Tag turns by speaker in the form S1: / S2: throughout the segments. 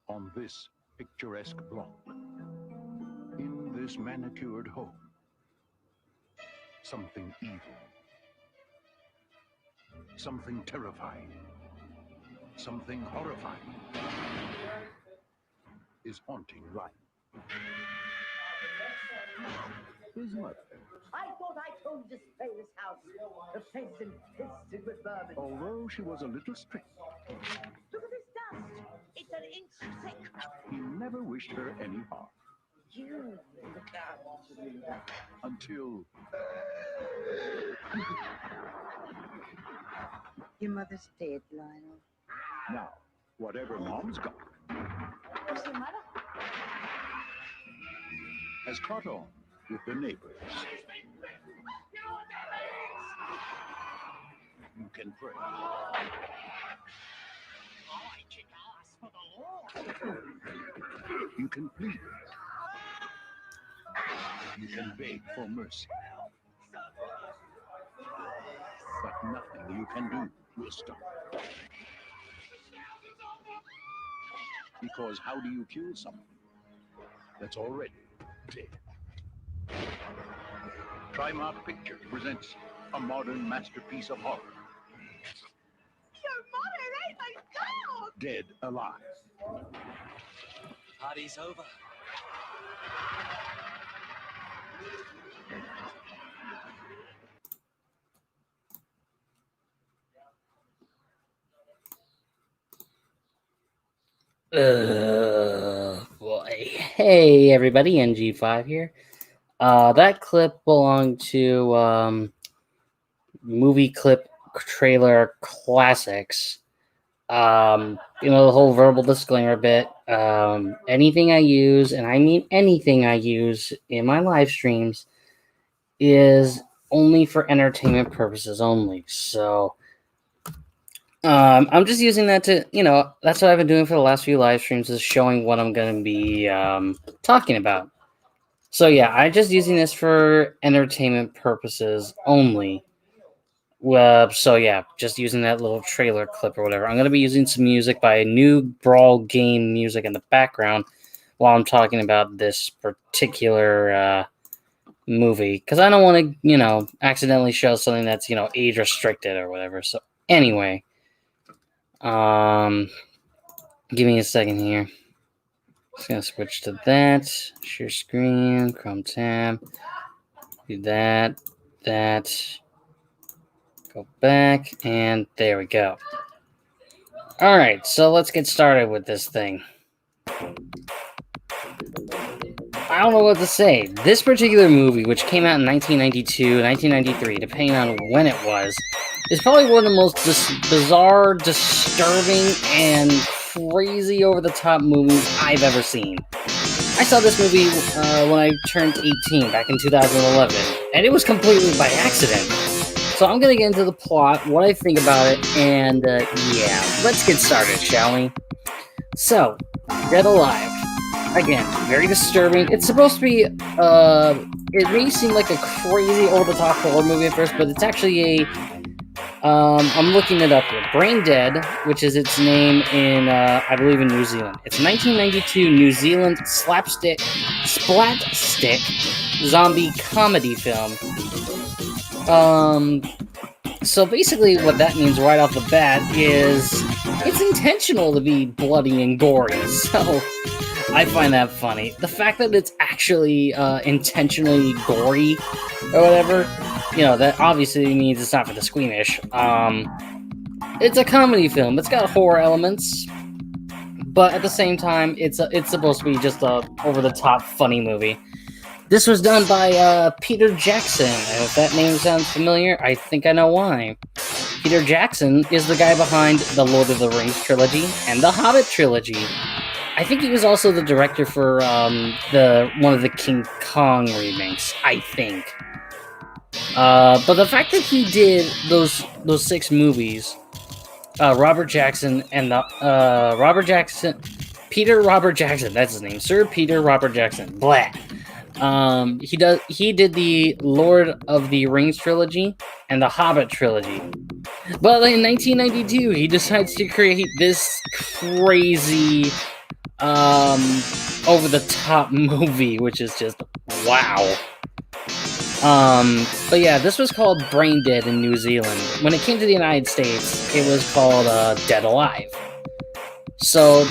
S1: On this picturesque block, in this manicured home, something evil, something terrifying, something horrifying is haunting life. His mother,
S2: I thought I told you to spray this house. The place is infested with vermin.
S1: although she was a little strict,
S2: Look at this dust. It's an inch thick.
S1: he never wished her any harm.
S2: You look out.
S1: Until
S2: Your mother's dead, Lionel.
S1: now, whatever Mom's got
S2: What's your mother?
S1: has caught on with the neighbors. You can pray. You can plead. You can beg for mercy. But nothing you can do will stop. Because how do you kill someone that's already dead? Trimark Pictures presents a modern masterpiece of horror.
S2: Your mother ate my dog.
S1: Dead Alive.
S3: Party's over.
S4: Boy. Hey everybody, NG5 here. That clip belonged to movie clip trailer classics. The whole verbal disclaimer bit. Anything I use, and I mean anything I use in my live streams, is only for entertainment purposes only. So I'm just using that to, that's what I've been doing for the last few live streams, is showing what I'm going to be talking about. So yeah, I'm just using this for entertainment purposes only. So yeah, just using that little trailer clip or whatever. I'm going to be using some music by a new Brawl game music in the background while I'm talking about this particular movie, because I don't want to, accidentally show something that's, age restricted or whatever. So anyway, give me a second here. Just gonna switch to that. Share screen, Chrome tab. Do that. Go back, and there we go. All right, so let's get started with this thing. I don't know what to say. This particular movie, which came out in 1992, 1993, depending on when it was, is probably one of the most bizarre, disturbing, and crazy over-the-top movies I've ever seen. I saw this movie when I turned 18 back in 2011, and it was completely by accident. So I'm going to get into the plot, what I think about it, and yeah, let's get started, shall we? So, Dead Alive. Again, very disturbing. It's supposed to be, it may seem like a crazy over-the-top horror movie at first, but it's actually I'm looking it up here. Brain Dead, which is its name in, I believe in New Zealand. It's 1992 New Zealand splat-stick zombie comedy film. So basically what that means right off the bat is it's intentional to be bloody and gory. So I find that funny. The fact that it's actually intentionally gory or whatever, that obviously means it's not for the squeamish. It's a comedy film. It's got horror elements, but at the same time, it's supposed to be just a over-the-top funny movie. This was done by Peter Jackson. If that name sounds familiar, I think I know why. Peter Jackson is the guy behind the Lord of the Rings trilogy and the Hobbit trilogy. I think he was also the director for one of the King Kong remakes, I think. But the fact that he did those 6 movies, Robert Jackson and the Peter Robert Jackson, that's his name, Sir Peter Robert Jackson. Blah. He did the Lord of the Rings trilogy and the Hobbit trilogy. But in 1992, he decides to create this crazy, over-the-top movie, which is just wow. But yeah, this was called Brain Dead in New Zealand. When it came to the United States, it was called Dead Alive. So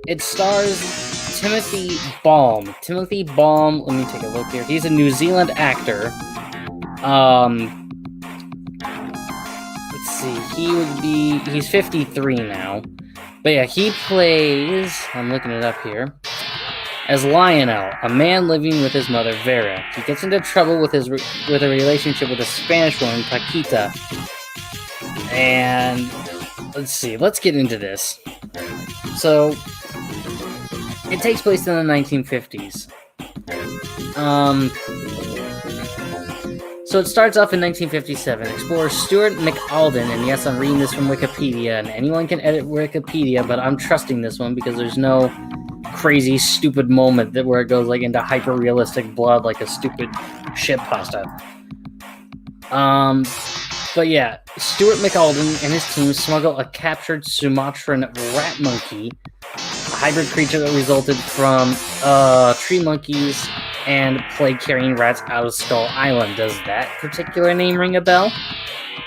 S4: it stars Timothy Balm. Timothy Balm, let me take a look here. He's a New Zealand actor. Let's see, he's 53 now. But yeah, he plays, I'm looking it up here, as Lionel, a man living with his mother Vera. He gets into trouble with a relationship with a Spanish woman, Paquita. And let's see, let's get into this. So it takes place in the 1950s. So it starts off in 1957. Explorer Stuart McAlden, and yes, I'm reading this from Wikipedia, and anyone can edit Wikipedia, but I'm trusting this one because there's no crazy, stupid moment where it goes like into hyper-realistic blood like a stupid shit pasta. But yeah, Stuart McAlden and his team smuggle a captured Sumatran rat monkey, a hybrid creature that resulted from tree monkeys and plague-carrying rats out of Skull Island. Does that particular name ring a bell?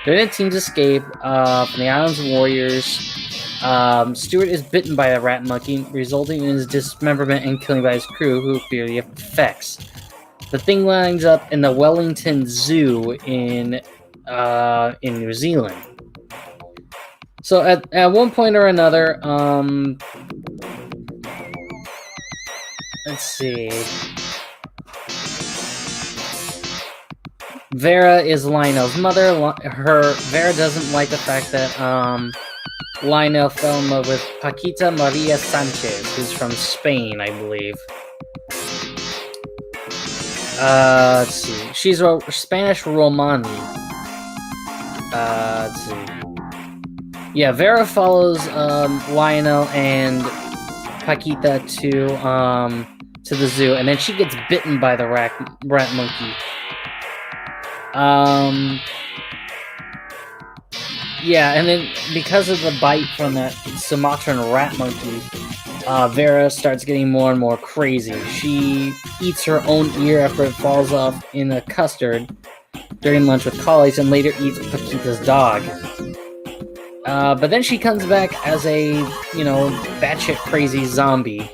S4: Their teams escape from the island's warriors. Stuart is bitten by a rat monkey, resulting in his dismemberment and killing by his crew, who fear the effects. The thing winds up in the Wellington Zoo in New Zealand. So at one point or another, let's see. Vera is Lionel's mother. Vera doesn't like the fact that Lionel fell in love with Paquita Maria Sanchez, who's from Spain, I believe. Let's see. She's a Spanish Romani. Let's see. Yeah, Vera follows Lionel and Paquita to the zoo, and then she gets bitten by the rat monkey. Yeah, and then because of the bite from that Sumatran rat monkey, Vera starts getting more and more crazy. She eats her own ear after it falls off in a custard during lunch with colleagues, and later eats Paquita's dog. But then she comes back as a, batshit crazy zombie.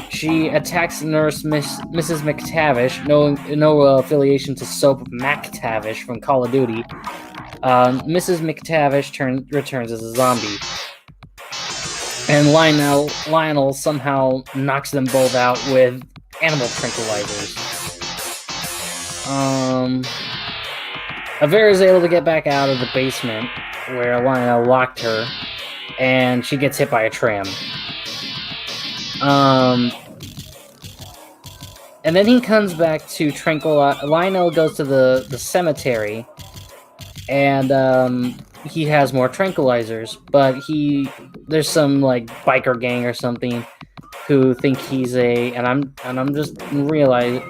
S4: She attacks nurse Mrs. McTavish, no affiliation to Soap McTavish from Call of Duty. Mrs. McTavish returns as a zombie. And Lionel somehow knocks them both out with animal tranquilizers. Vera is able to get back out of the basement where Lionel locked her, and she gets hit by a tram. And then he comes back to tranquilize. Lionel goes to the cemetery, and he has more tranquilizers, but there's some like biker gang or something who think he's and I'm just realizing,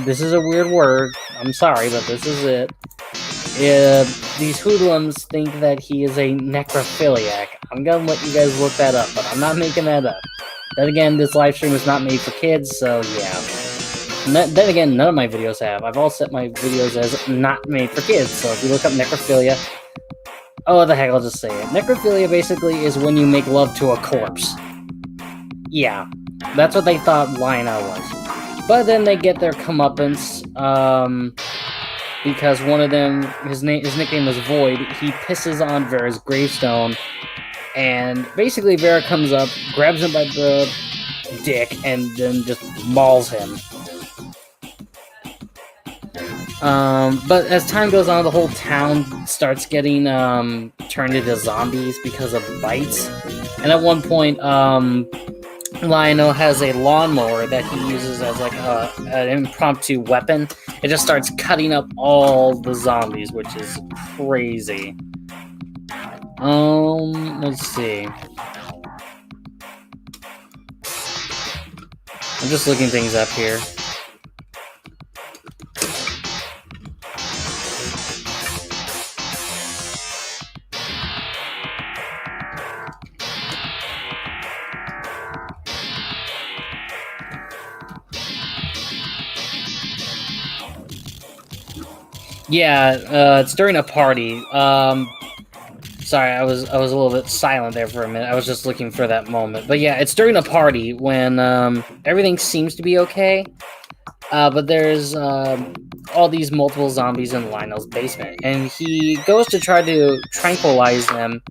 S4: this is a weird word. I'm sorry, but this is it. These hoodlums think that he is a necrophiliac. I'm gonna let you guys look that up, but I'm not making that up. Then again, this live stream is not made for kids, so yeah. Then again, none of my videos have. I've all set my videos as not made for kids, so if you look up necrophilia... Oh, what the heck, I'll just say it. Necrophilia basically is when you make love to a corpse. Yeah, that's what they thought Lionel was. But then they get their comeuppance, because one of them, his nickname was Void, he pisses on Vera's gravestone, and basically Vera comes up, grabs him by the dick, and then just mauls him. But as time goes on, the whole town starts getting turned into zombies because of bites. And at one point, Lionel has a lawnmower that he uses as like an impromptu weapon. It just starts cutting up all the zombies, which is crazy. Let's see. I'm just looking things up here. Yeah, it's during a party. Sorry, I was a little bit silent there for a minute. I was just looking for that moment. But yeah, it's during a party when everything seems to be okay. But there's all these multiple zombies in Lionel's basement, and he goes to try to tranquilize them,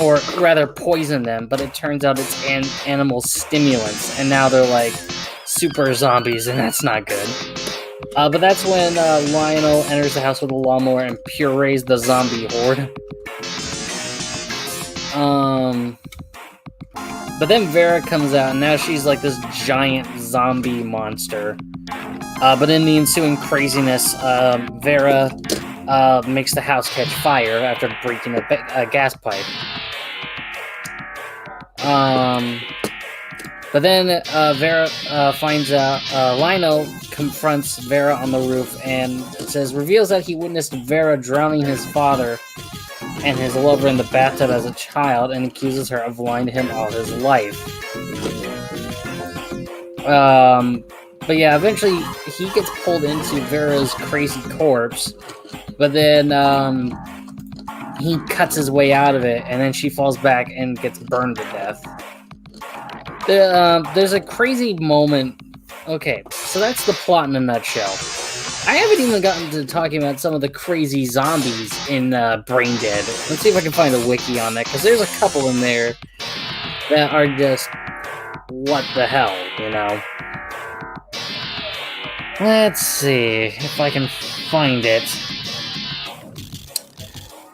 S4: or rather poison them. But it turns out it's animal stimulants, and now they're like super zombies, and that's not good. But that's when Lionel enters the house with a lawnmower and purees the zombie horde. But then Vera comes out, and now she's like this giant zombie monster. But in the ensuing craziness, Vera makes the house catch fire after breaking a gas pipe. But then Vera finds out, Lionel confronts Vera on the roof and reveals that he witnessed Vera drowning his father and his lover in the bathtub as a child, and accuses her of lying to him all his life. But yeah, eventually he gets pulled into Vera's crazy corpse, but then he cuts his way out of it, and then she falls back and gets burned to death. There's a crazy moment. Okay, so that's the plot in a nutshell. I haven't even gotten to talking about some of the crazy zombies in Brain Dead. Let's see if I can find a wiki on that, because there's a couple in there that are just what the hell, you know? Let's see if I can find it.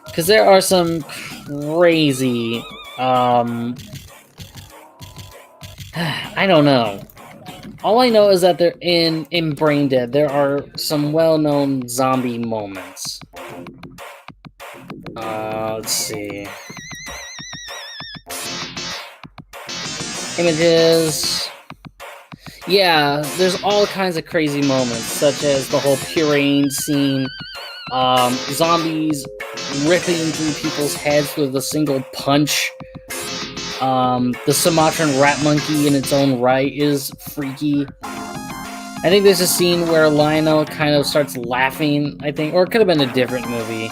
S4: Because there are some crazy, I don't know. All I know is that they're in Brain Dead, there are some well-known zombie moments. Let's see. Images. Yeah, there's all kinds of crazy moments, such as the whole pureeing scene, zombies ripping through people's heads with a single punch. The Sumatran rat monkey in its own right is freaky. I think there's a scene where Lionel kind of starts laughing, I think, or it could have been a different movie.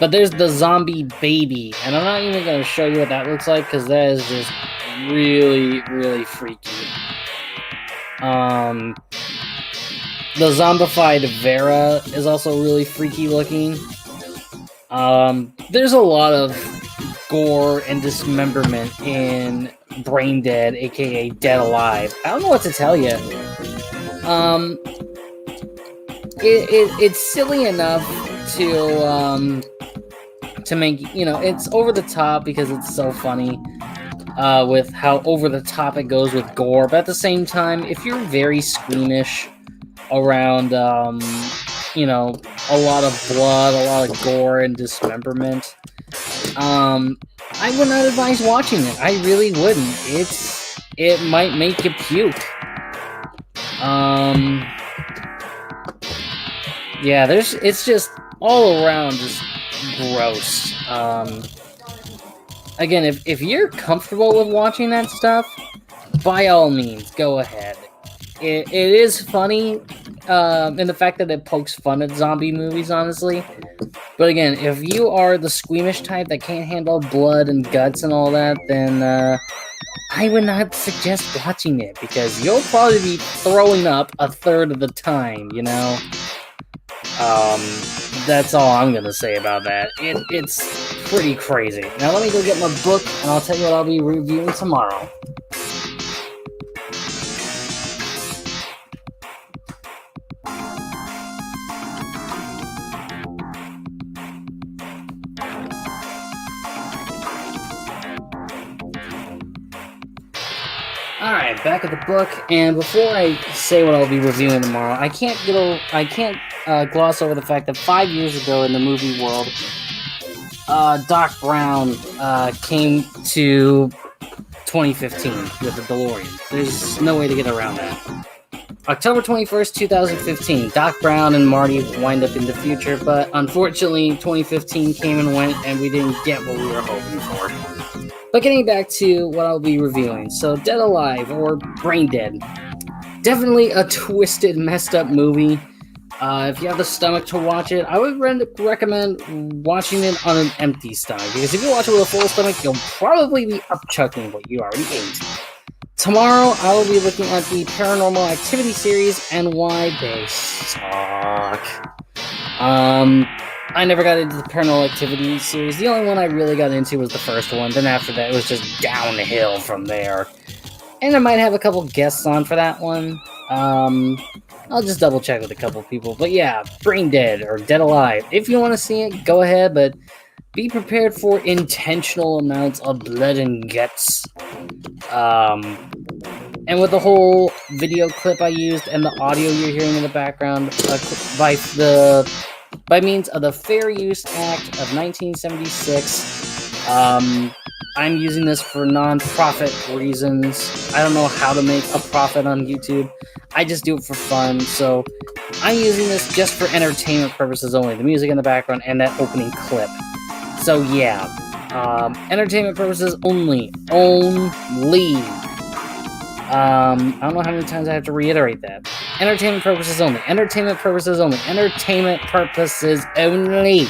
S4: But there's the zombie baby, and I'm not even going to show you what that looks like, because that is just really, really freaky. The zombified Vera is also really freaky looking. There's a lot of gore and dismemberment in Brain Dead, aka Dead Alive. I don't know what to tell you. It's silly enough to make, you know, it's over the top because it's so funny with how over the top it goes with gore. But at the same time, if you're very squeamish around, you know, a lot of blood, a lot of gore and dismemberment, I would not advise watching it. I really wouldn't. It might make you puke. Yeah, it's just all around just gross. Again, if you're comfortable with watching that stuff, by all means, go ahead. It is funny, in the fact that it pokes fun at zombie movies, honestly. But again, if you are the squeamish type that can't handle blood and guts and all that, then I would not suggest watching it, because you'll probably be throwing up a third of the time, you know? That's all I'm gonna say about that. It's pretty crazy. Now let me go get my book, and I'll tell you what I'll be reviewing tomorrow. Alright, back at the book, and before I say what I'll be reviewing tomorrow, I can't gloss over the fact that 5 years ago in the movie world, Doc Brown came to 2015 with the DeLorean. There's no way to get around that. October 21st, 2015, Doc Brown and Marty wind up in the future, but unfortunately 2015 came and went, and we didn't get what we were hoping for. But getting back to what I'll be reviewing, so Dead Alive, or Brain Dead. Definitely a twisted, messed up movie. If you have the stomach to watch it, I would recommend watching it on an empty stomach, because if you watch it with a full stomach, you'll probably be upchucking what you already ate. Tomorrow, I will be looking at the Paranormal Activity series and why they suck. I never got into the Paranormal Activity series. The only one I really got into was the first one. Then after that, it was just downhill from there. And I might have a couple guests on for that one. I'll just double check with a couple people. But yeah, Brain Dead or Dead Alive. If you want to see it, go ahead, but be prepared for intentional amounts of blood and guts. And with the whole video clip I used and the audio you're hearing in the background, by means of the Fair Use Act of 1976, I'm using this for non-profit reasons. I don't know how to make a profit on YouTube. I just do it for fun, so I'm using this just for entertainment purposes only. The music in the background and that opening clip. So yeah, entertainment purposes only. I don't know how many times I have to reiterate that. Entertainment purposes only. Entertainment purposes only. Entertainment purposes only.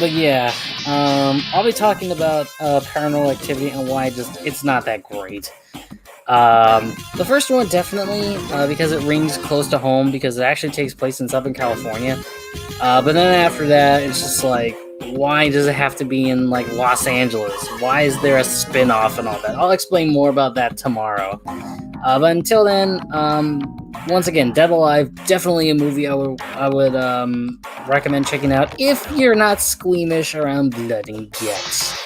S4: But yeah, I'll be talking about Paranormal Activity and why it's not that great. The first one definitely, because it rings close to home, because it actually takes place in Southern California. But then after that, it's just like, why does it have to be in like Los Angeles? Why is there a spin-off and all that? I'll explain more about that tomorrow. But until then, once again, Dead Alive, definitely a movie I would recommend checking out if you're not squeamish around blood and guts.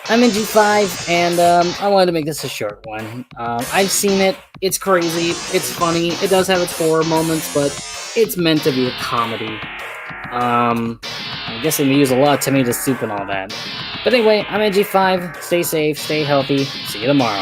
S4: I'm in G5, and I wanted to make this a short one. I've seen it. It's crazy. It's funny. It does have its horror moments, but it's meant to be a comedy. I'm guessing we use a lot of tomato soup and all that. But anyway, I'm in G5. Stay safe. Stay healthy. See you tomorrow.